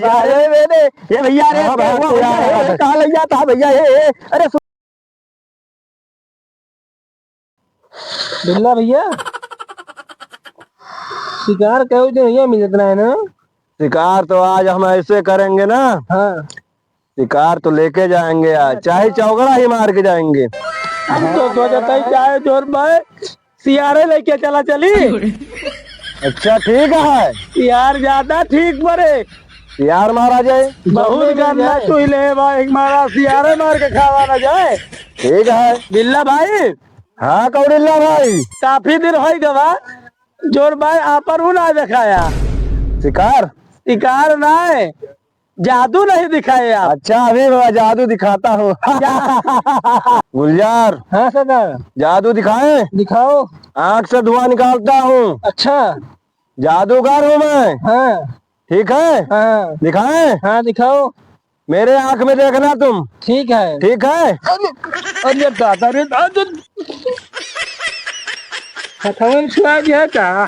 अरे मैंने ये भैया रे कहाँ लग जाता है भैया ये अरे बिल्ला भैया शिकार कहो जो भैया मिल इतना है ना। शिकार तो आज हम ऐसे करेंगे ना। हाँ शिकार तो लेके जाएंगे आज, चाहे चौगड़ा ही मार के जाएंगे। हम तो सोचता ही चाहे जोर भाई सियारे लेके चला चली। अच्छा ठीक है, यार ज्यादा ठीक पड़े यार मारा जाए। बहुत गंदा चूल्हे भाई मारा सियारे मार के खावा ना जाए। ठीक है बिल्ला भाई हाँ कौड़िल्ला भाई, काफी दिन हो गवा जोर भाई आपन हूँ ना दिखाया शिकार शिकार ना है जादू नहीं दिखाए आप। अच्छा अभी मैं जादू दिखाता हूँ। गुलजार हाँ सरदार जादू दिखाए, दिखाओ। आँख से धुआं निकालता हूँ, अच्छा जादूगर हूँ मैं। हाँ ठीक है हाँ दिखाए, हाँ दिखाओ। मेरे आँख में देखना तुम। ठीक है ठीक है अरे दादा रे दादा हथवन छुआ गया क्या।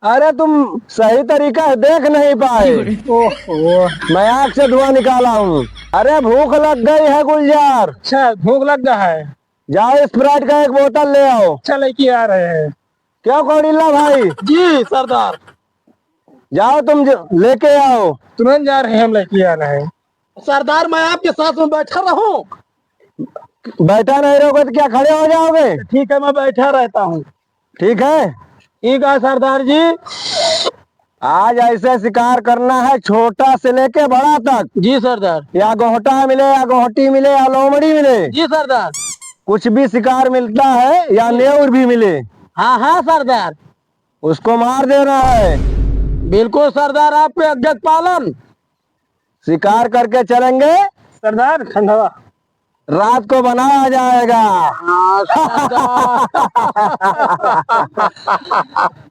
अरे तुम सही तरीका से देख नहीं पाए, ओहो मैं आँख से धुआं निकाला हूँ। अरे भूख लग गई है गुलजार, अच्छा भूख लग गया है। जाओ स्प्राइट का एक बोतल ले आओ। अच्छा लेके आ रहे हैं। क्या कौड़िल्ला भाई, जी सरदार जाओ तुम लेके आओ। तुरंत जा रहे हैं हम लेके आ रहे हैं। सरदार मैं आपके साथ में बैठा रहूं। बैठा नहीं रहोगे तो क्या खड़े हो जाओगे। ठीक है मैं बैठा रहता हूँ। ठीक है ठीक है सरदार जी। आज ऐसे शिकार करना है, छोटा से लेके बड़ा तक। जी सरदार। या गोहटा मिले या गोहटी मिले या लोमड़ी मिले, जी सरदार। कुछ भी शिकार मिलता है या नेउर भी मिले, हाँ हाँ सरदार उसको मार देना है। बिल्कुल सरदार आपके आज्ञा पालन। शिकार करके चलेंगे, सरदार ठंडवा रात को बनाया जाएगा।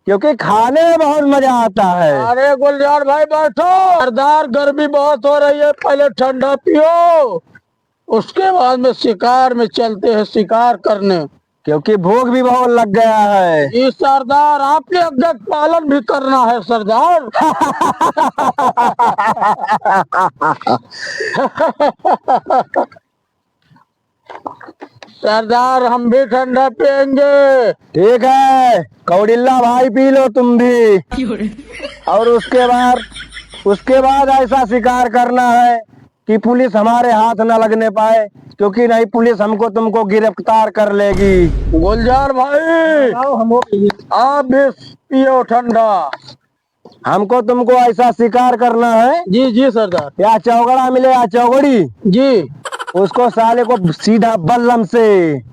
क्योंकि खाने में बहुत मजा आता है। अरे गुलजार भाई बैठो। सरदार गर्मी बहुत हो रही है, पहले ठंडा पियो उसके बाद में शिकार में चलते हैं शिकार करने। क्योंकि भूख भी बहुत लग गया है। जी सरदार आपके आज्ञा पालन भी करना है सरदार। सरदार हम भी ठंडा पियेंगे। ठीक है कौड़िल्ला भाई पी लो तुम भी। और उसके बाद ऐसा शिकार करना है कि पुलिस हमारे हाथ न लगने पाए, क्योंकि नहीं पुलिस हमको तुमको गिरफ्तार कर लेगी। गुलजार भाई आप भी पियो ठंडा। हमको तुमको ऐसा शिकार करना है, जी जी सरदार। या चौगड़ा मिले या चौगड़ी, जी उसको साले को सीधा बल्लम से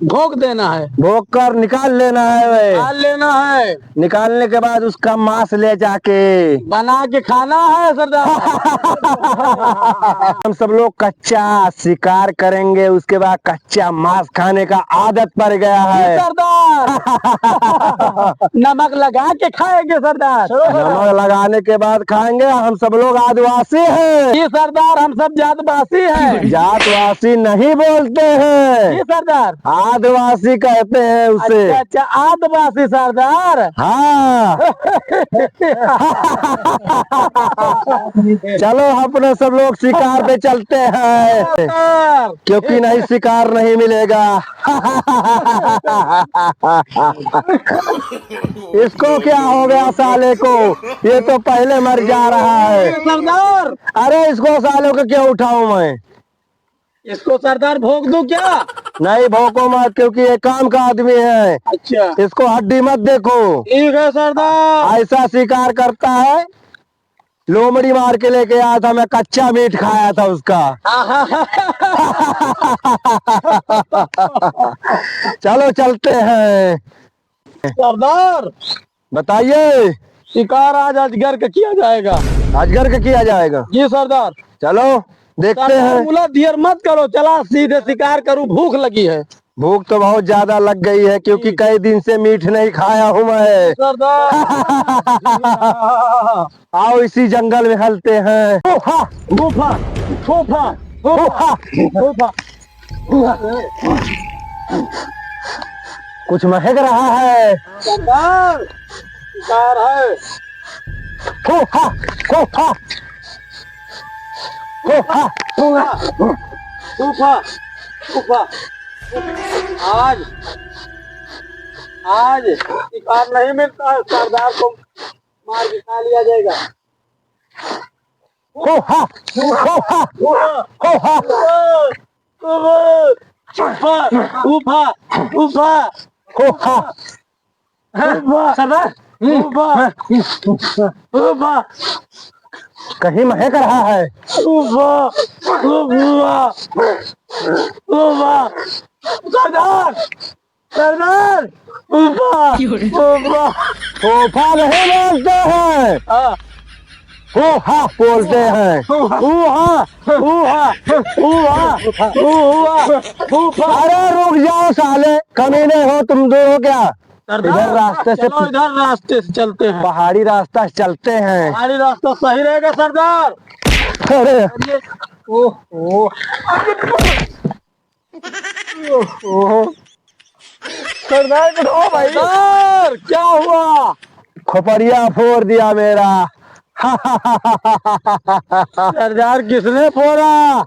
भोग देना है। भोग कर निकाल लेना है। निकाल लेना है। निकालने के बाद उसका मांस ले जाके बना के खाना है सरदार। हम सब लोग कच्चा शिकार करेंगे, उसके बाद कच्चा मांस खाने का आदत पड़ गया है सरदार। नमक लगा के खाएंगे सरदार। नमक लगाने के बाद खाएंगे। हम सब लोग आदिवासी हैं। जी सरदार हम सब जातवासी हैं। जातवासी नहीं बोलते हैं, जी सरदार आदिवासी कहते हैं उसे। अच्छा अच्छा आदिवासी सरदार। हाँ चलो अपने सब लोग शिकार पे चलते हैं, क्योंकि नहीं शिकार नहीं मिलेगा। इसको क्या हो गया साले को, ये तो पहले मर जा रहा है सरदार। अरे इसको सालों को क्यों उठाऊं मैं। इसको सरदार भोग दूं क्या। नहीं भोको मत, क्योंकि ये काम का आदमी है। अच्छा इसको हड्डी मत देखो। ठीक है सरदार। ऐसा शिकार करता है, लोमड़ी मार के लेके आया था मैं, कच्चा मीट खाया था उसका। चलो चलते हैं। सरदार बताइए। शिकार आज अजगर का किया जाएगा। अजगर का किया जाएगा। जी सरदार। चलो देखते हैं। बोला देर मत करो, चला सीधे शिकार करूं, भूख लगी है। भूख तो बहुत ज्यादा लग गई है, क्योंकि कई दिन से मीट नहीं खाया हूँ मैं। सरदार। आओ इसी जंगल में हलते हैं। गुफा गुफा गुफा गुफा। कुछ महक रहा है। सरदार शिकार है। गुफा गुफा हो हा ऊफा ऊफा आज आज शिकार नहीं मिलता है, सरदार को मार के खा लिया जाएगा। हो हा हो हा हो हा ऊफा ऊफा ऊफा हो हा ऊफा सरदार ऊफा ऊफा कहीं महक रहा है। ऊफा ऊफा ऊफा सरदार सरदार ऊफा ऊफा तोहफा नहीं बोलते हैं, हो हा बोलते हैं। अरे रुक जाओ साले, कमीने हो तुम दो हो क्या? इधर रास्ते से इधर रास्ते से चलते हैं, पहाड़ी रास्ता से चलते हैं। पहाड़ी रास्ता सही रहेगा सरदार। अरे ओह सरदार बैठो भाई। सरदार क्या हुआ? खोपड़िया फोड़ दिया मेरा। सरदार किसने फोड़ा?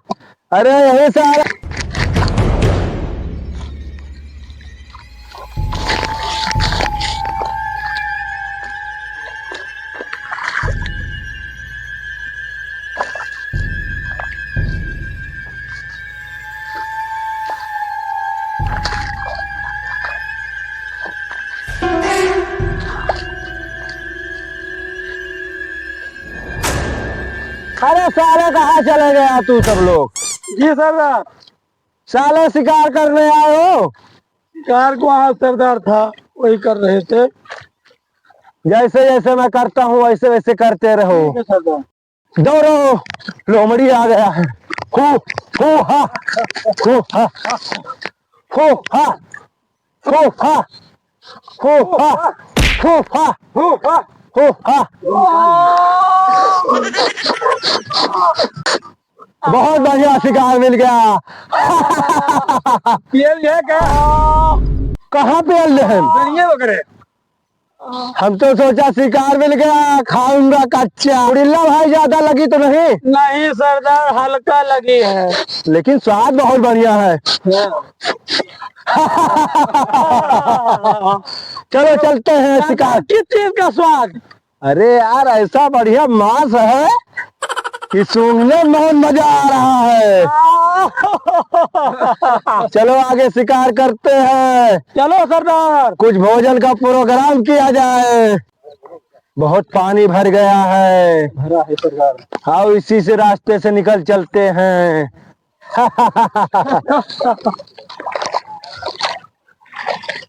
अरे यही साला अरे साले कहाँ चले गया तू सब लोग? जी सरदार। साले शिकार करने आए हो? कार को वहाँ सरदार था, वही कर रहे थे। जैसे जैसे मैं करता हूँ वैसे वैसे करते रहो। ठीक है सरदार। दौड़ो, लोमड़ी आ गया है। हो हा हो हा हो हा हो हा हो हा हो हा हो हा। बहुत बढ़िया शिकार मिल गया। ये क्या? कहाँ पे हम? धनिया वगैरह। हम तो सोचा शिकार मिल गया, खाऊंगा कच्चा। उड़िल्ला भाई ज्यादा लगी तो नहीं? नहीं सरदार, हल्का लगी है। लेकिन स्वाद बहुत बढ़िया है। चलो चलते हैं शिकार। किस चीज का स्वाद? अरे यार ऐसा बढ़िया मांस है कि सूंघने में बहुत मजा आ रहा है। चलो आगे शिकार करते हैं। चलो सरदार। कुछ भोजन का प्रोग्राम किया जाए। बहुत पानी भर गया है। भरा है सरदार। आओ इसी से रास्ते से निकल चलते हैं।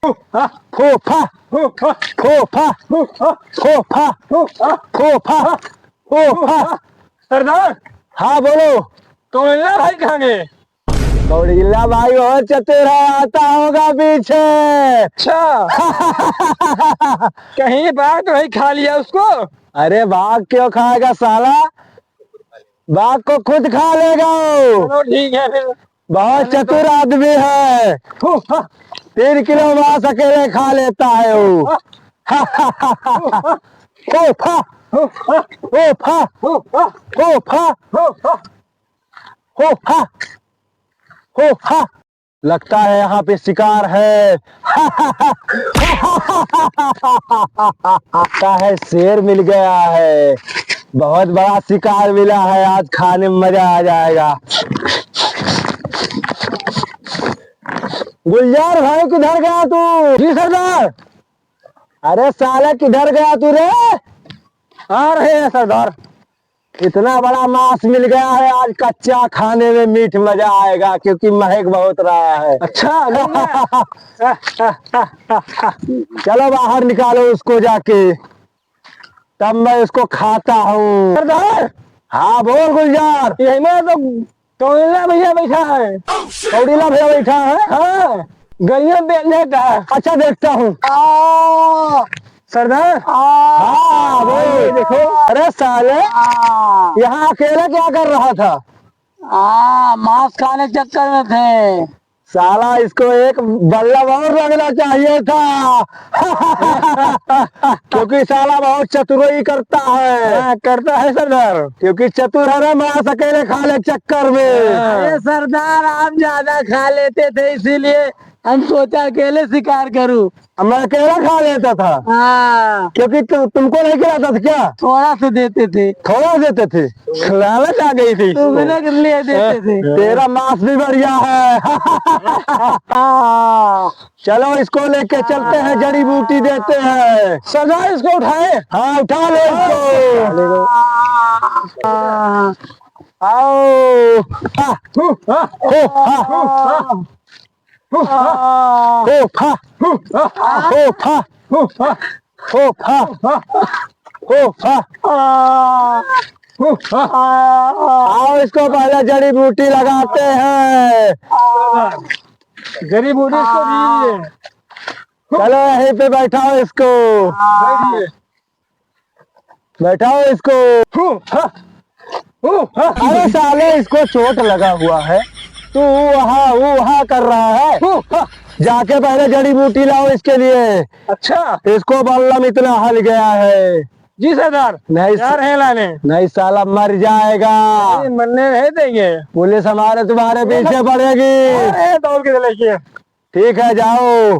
फोफा फोफा फोफा फोफा फोफा। सरदार हाँ बोलो। कौड़िल्ला भाई कहाँ गए? कौड़िल्ला भाई और चतुर है, आता होगा पीछे। अच्छा, कहीं बाघ तो नहीं खा लिया उसको? अरे बाघ क्यों खाएगा साला, बाघ को खुद खा लेगा वो। चलो ठीक है फिर। बहुत चतुर आदमी है। 3 किलो मांस अकेले खा लेता है वो। फोफा फोफा फोफा फोफा फोफा। लगता है यहाँ पे शिकार है। लगता है शेर मिल गया है। बहुत बड़ा शिकार मिला है, आज खाने में मजा आ जाएगा। गुलजार भाई किधर गया तू? जी सरदार। अरे साले किधर गया तू रे? आ रहे हैं सरदार। इतना बड़ा मांस मिल गया है, आज कच्चा खाने में मीठ मजा आएगा क्योंकि महक बहुत रहा है। अच्छा चलो बाहर निकालो उसको जाके, तब मैं उसको खाता हूँ। सरदार। हाँ बोल गुलजार। यही में तो कौड़िल्ला भैया बैठा है। कौड़िल्ला भैया बैठा है? हाँ, गलियां बेचने का है। अच्छा देखता हूँ। सरदार हाँ बोल। देखो अरे साले यहाँ अकेले क्या कर रहा था? मांस खाने चक्कर में थे। साला इसको एक बल्लभ और लगना चाहिए था। क्योंकि साला बहुत चतुराई करता है। करता है सरदार, क्योंकि चतुर है ना, मांस अकेले खा ले चक्कर में। अरे सरदार, आप ज्यादा खा लेते थे, इसीलिए हम सोचा अकेले शिकार करूं। मैं अकेला खा लेता था, हाँ, क्योंकि तुमको नहीं खिलाता था क्या? थोड़ा सा देते थे, थोड़ा देते थे, लालच आ गई थी। तुमने के लिए देते थे। तेरा मांस भी बढ़िया है। चलो इसको लेके चलते हैं, जड़ी बूटी देते हैं। सजा इसको उठाए। हाँ उठा लो इसको। आओ। हो फा, आओ इसको पहले जड़ी बूटी लगाते हैं। जड़ी बूटी इसको दीजिए। चलो यहीं पे बैठाओ इसको, बैठाओ इसको। अरे साले इसको चोट लगा हुआ है, तू वहाँ कर रहा है। जाके पहले जड़ी बूटी लाओ इसके लिए। अच्छा इसको बल्लम इतना हल गया है। जी सरदार, नहीं यार है लाने। नहीं साला मर जाएगा। मरने नहीं देंगे। पुलिस हमारे तुम्हारे पीछे पड़ेगी। दौड़ के लेके। ठीक है जाओ।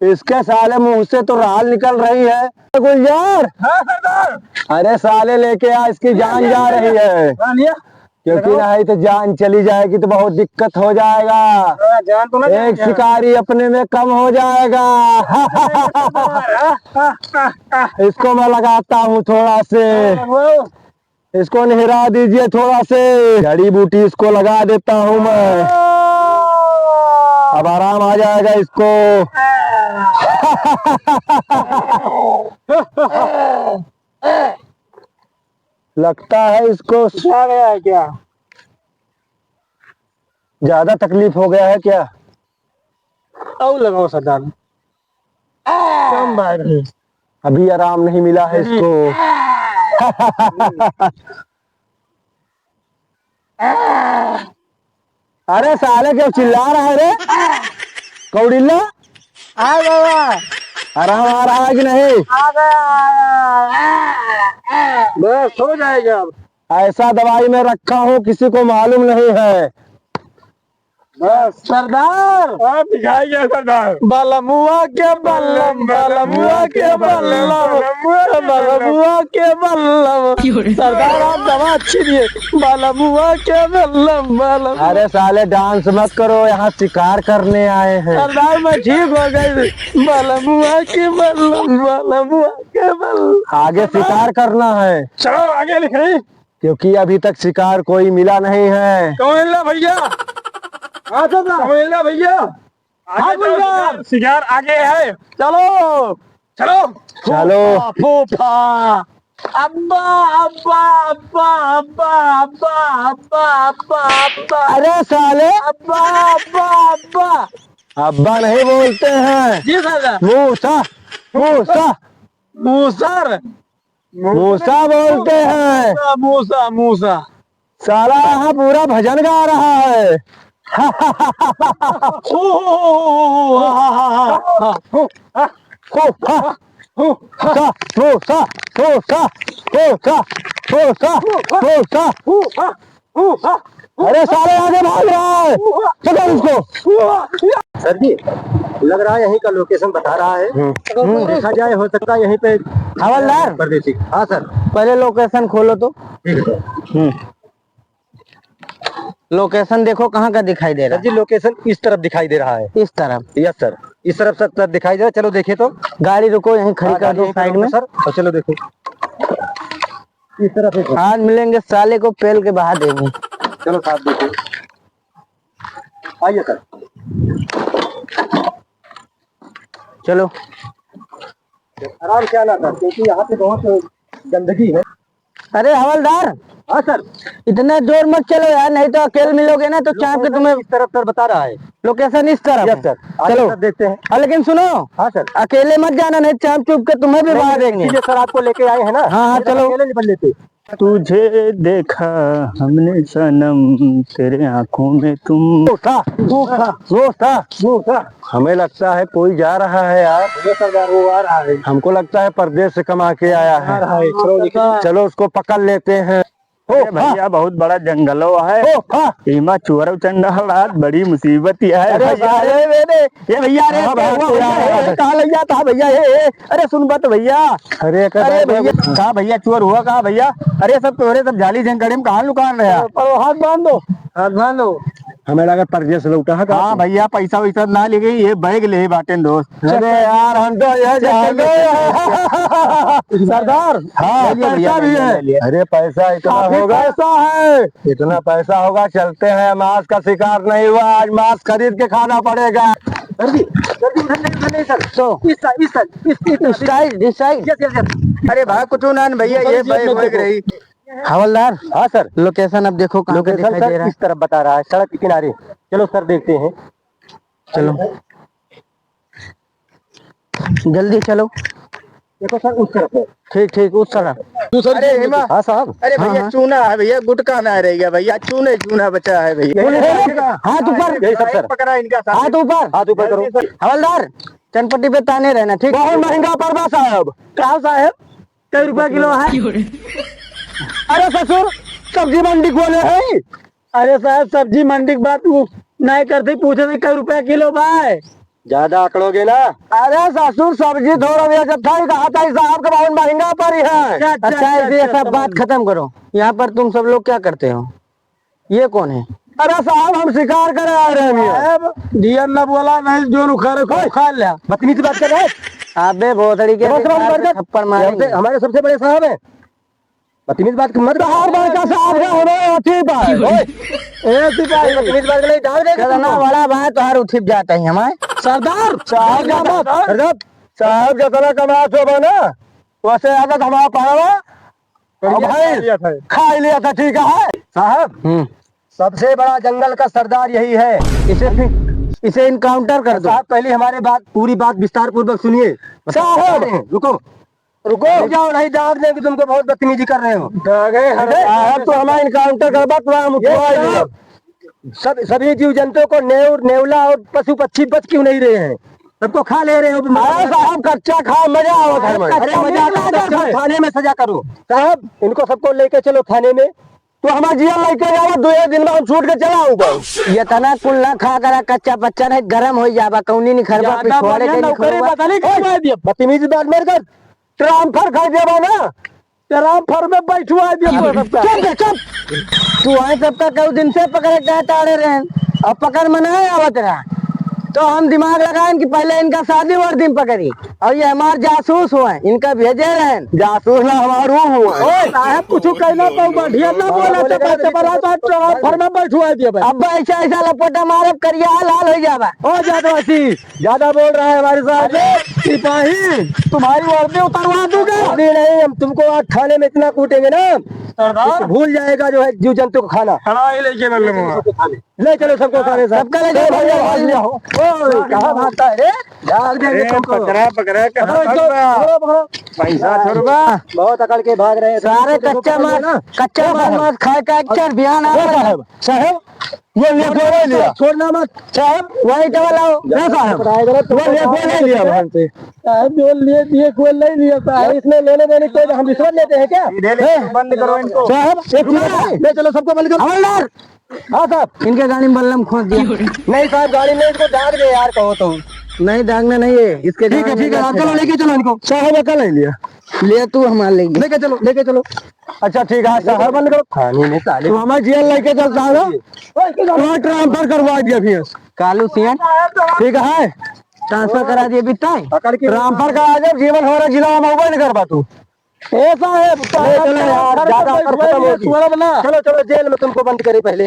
इसके साले मुंह से तो राल निकल रही है। गुलजार। हाँ सरदार। अरे साले लेके आ, इसकी जान जा रही है। क्योंकि नहीं तो जान चली जाएगी तो बहुत दिक्कत हो जाएगा। जान तो ना एक शिकारी अपने में कम हो जाएगा। इसको मैं लगाता हूँ थोड़ा से, इसको नहरा दीजिए थोड़ा से। जड़ी बूटी इसको लगा देता हूँ मैं, अब आराम आ जाएगा इसको। लगता है इसको आ गया है क्या? ज्यादा तकलीफ हो गया है क्या? और लगाओ सरदार। कम बार है। अभी आराम नहीं मिला है इसको। अरे साले क्यों चिल्ला रहा है रे? कौड़िल्ला आ गया। आराम आ रहा है कि नहीं? आ गया। बस हो जाएगा अब। ऐसा दवाई में रखा हूँ, किसी को मालूम नहीं है। बस सरदार, आप दिखाइए सरदार। बलमुआ के बल्लम, बलमुआ के बल्लम, बलमुआ के बल्लम। सरदार आप दवा अच्छी दिए। बलमुआ के बल्लम, बल्लम। अरे साले डांस मत करो, यहाँ शिकार करने आए हैं। सरदार मैं ठीक हो गई। बलमुआ के बल्लम, बलमुआ के बल्लम। आगे शिकार करना है, चलो आगे लिखाई। क्योंकि अभी तक शिकार कोई मिला नहीं है। कौन भैया? हाँ सरदार भैया। हाँ भैया, शिकार आगे है। चलो चलो चलो। फूफा, अब्बा अब्बा अब्बा अब्बा अब्बा अब्बा अब्बा अब्बा। अरे साले अब्बा अब्बा अब्बा। अब्बा नहीं बोलते हैं, जी सरदार। मूसा मूसा मूसर, मूसा बोलते हैं। मूसा मूसा। साला यहाँ पूरा भजन गा रहा है। अरे साले आगे भाग रहा है, पकड़ उसको। सर जी, लग रहा है यहीं का लोकेशन बता रहा है। देखा जाए, हो सकता है यहीं पे हवलदार परदेसी। हाँ सर, पहले लोकेशन खोलो तो। ठीक है सर। लोकेशन देखो कहाँ का दिखाई दे सर रहा जी, लोकेशन इस तरफ दिखाई दे रहा है। है? इस तरफ। यस सर, इस तरफ सर दिखाई दे रहा है। चलो देखे तो। गाड़ी रुको, यहीं खड़ी कर दो साइड में। सर, और चलो देखो इस तरफ है। आज मिलेंगे, साले को पेल के बहा देंगे। चलो साथ देखो, आइए सर। चलो आराम से आना सर, क्योंकि यहाँ पे बहुत गंदगी है। अरे हवलदार, हाँ सर, इतना जोर मत चलो यार, नहीं तो अकेले मिलोगे ना तो चाप के तुम्हें। इस तरफ सर बता रहा है। लोकेशन इस तरफ यस है। सर, आइए चलो सर देखते हैं। हाँ, लेकिन सुनो, हाँ सर, अकेले मत जाना, नहीं चाप चुप के तुम्हें भी बहा देंगे। इसीलिए सर आपको लेके आए हैं ना। हाँ, नहीं तो चलो। अकेले निकल लेते। तुझे देखा हमने सनम तेरे आंखों में तुम। हमें लगता है कोई जा रहा है यार। सरदार वो आ रहा है। हमको लगता है परदेश से कमा के आया है। चलो उसको पकड़ लेते हैं। अरे भैया बहुत बड़ा जंगलो है। इमा चोर चंडाल रात बड़ी मुसीबत ही है। अरे ये भैया अरे कहाँ लग जाता है भैया ये। अरे सुन बात भैया। अरे भैया कहाँ भैया चोर हुआ कहाँ भैया। अरे सब तोरे सब जाली झंकड़े में कहाँ लुकान रहे। हाथ बांध दो, हाथ बांध दो। हमें लगा परदेश लौटा है। हाँ भैया पैसा वैसा ना ले गई ये बैग ले बाटे दोस्त। अरे यार हम तो यह जान सरदार हाँ पैसा भी है। अरे पैसा इतना होगा, पैसा है। इतना पैसा होगा। चलते हैं, मांस का शिकार नहीं हुआ आज, मांस खरीद के खाना पड़ेगा। जल्दी जल्दी उधर नहीं सर। तो इस साइड। अरे भाई कुछ ना भैया ये बैग रही। हवलदार। हाँ सर। लोकेशन अब देखो कहाँ पे लोकेशन दिखाई दे सर रहा है। इस तरफ बता रहा है, सड़क के किनारे। चलो सर देखते हैं। चलो जल्दी चलो। देखो सर उस तरफ है। ठीक ठीक उस तरफ। अरे हेमा हाँ साहब। अरे भैया चूना है भैया गुटका ना रह गया भैया चूना बचा है भैया। हाथ ऊपर। यही सब सर। पकड़ा इनका हाथ ऊपर। हाथ ऊपर करो। हवलदार चनपट्टी पे ताने रहना ठीक। बहुत महंगा पड़वा साहब। कहा साहब कई रुपया किलो है। अरे ससुर सब्जी मंडी खोले है। अरे साहब सब्जी मंडी की बात नहीं करते, पूछे थे कई रुपया किलो भाई। ज्यादा आकड़ोगे ना। अरे ससुर सब्जी थोड़ा बेचता ही कहा था साहब का बहुत महंगा पड़ी है। अच्छा ये सब बात खत्म करो। यहाँ पर तुम सब लोग क्या करते हो, ये कौन है। अरे साहब हम शिकार करे आ रहे हैं। दिया न बोला नहीं जो उखाड़े को उखाड़ लिया। बदतमीजी बात कर रहे हैं। अबे भोसड़ी के थप्पड़ मारेंगे। हमारे सबसे बड़े साहब है। बदतमीज बात मत हर बार का साहब का हमें अथी पाए। बदतमीज बात नहीं डाल दे। ना बड़ा भाई तो हर उठिप जाता है हमारे। सरदार साहब जितना कमा सो बना वैसे आदत हमारा पावा भाई खा लिया था। ठीक है साहब, सबसे बड़ा जंगल का सरदार यही है। इसे इनकाउंटर कर दो। साहब पहले हमारे बात पूरी बात विस्तार पूर्वक सुनिए। साहब रुको जाओ, नहीं दाग देंगे, तुमको बहुत बदतमीजी कर रहे हो। साहब तो हमारा इनकाउंटर करवा तो सभी जीव जंतुओं को नेवला और पशु पक्षी बच क्यों नहीं रहे हैं, सबको खा ले रहे हो। साहब कच्चा खाओ मजा आओ घर में। अरे मजा थाने में सजा करो। साहब इनको सबको लेके चलो थाने में। तो हमारा जिया लेके जाओ, 2 दिन में हम छूट के चला आऊंगा। ये तना कुल ना खा करा कच्चा बच्चा नहीं गरम हो जाबा कौनी नहीं खरबा पिछवाड़े के नहीं। बदतमीजी बात मेरे कर ट्रांसफर कर देबो ना, ट्रांसफर में बैठवा दिया सबका। तू वहीं सबका कई दिन से पकड़े गए ताड़े रहे, अब पकड़ में नहीं आवत रहा तो हम दिमाग लगाए कि पहले इनका शादी वर्दी में पकड़ी और ये हमारे जासूस हुए, इनका भेजे रहे। जासूस ना हमारू हुआ। साहब कुछ कहना तो बढ़िया ना बोला तो ट्रांसफर में बैठवा दिया। अब ऐसा ऐसा लपटा मारे करिया लाल हो जावा। ओ जादवासी ज्यादा बोल रहा है हमारे साथ। सिपाही तुम्हारी वर्दी उतरवा दूंगा। नहीं हम तुमको आज खाने में इतना कूटेंगे ना सरदार भूल जाएगा जो है जीव जंतु को खाना। ले चलो सबको खाने। सबका ले जाओ। कहाँ भागता है रे, भाग देंगे तुमको। पैसा छोड़वा। बहुत अकड़ के भाग रहे हैं सारे कच्चा माल खाए का अक्षर ध्यान आ रहा है। साहब वो लिया छोड़ना मत। साहब वही डबल आओ साहब वो नहीं लिया वहां से। साहब जो लिए दिए कोई नहीं लिया साहब। इसमें लेने देने कोई हम रिश्वत लेते हैं क्या। बंद करो इनको। साहब ले चलो सबको बंद करो। हवलदार हाँ साहब इनके गाड़ी में बल्लम खोद दिया। नहीं साहब गाड़ी में इसको दाग दे यार, कहो तो। नहीं दागना नहीं है इसके। ठीक है आप चलो लेके चलो इनको। साहब अकल नहीं लिया, ले तू हमारे लेंगे। लेके चलो। अच्छा ठीक है साहब बंद करो। खाने में साले तो हमारे जेल लेके चलता है ना, ट्रांसफर करवा दिया फिर कालू सिंह ठीक है। ट्रांसफर करा दिए बिता ट्रांसफर करा दे, जीवन हमारा जिला में मोबाइल करवा तू। ऐसा है चलो चलो जेल में तुमको बंद करे पहले।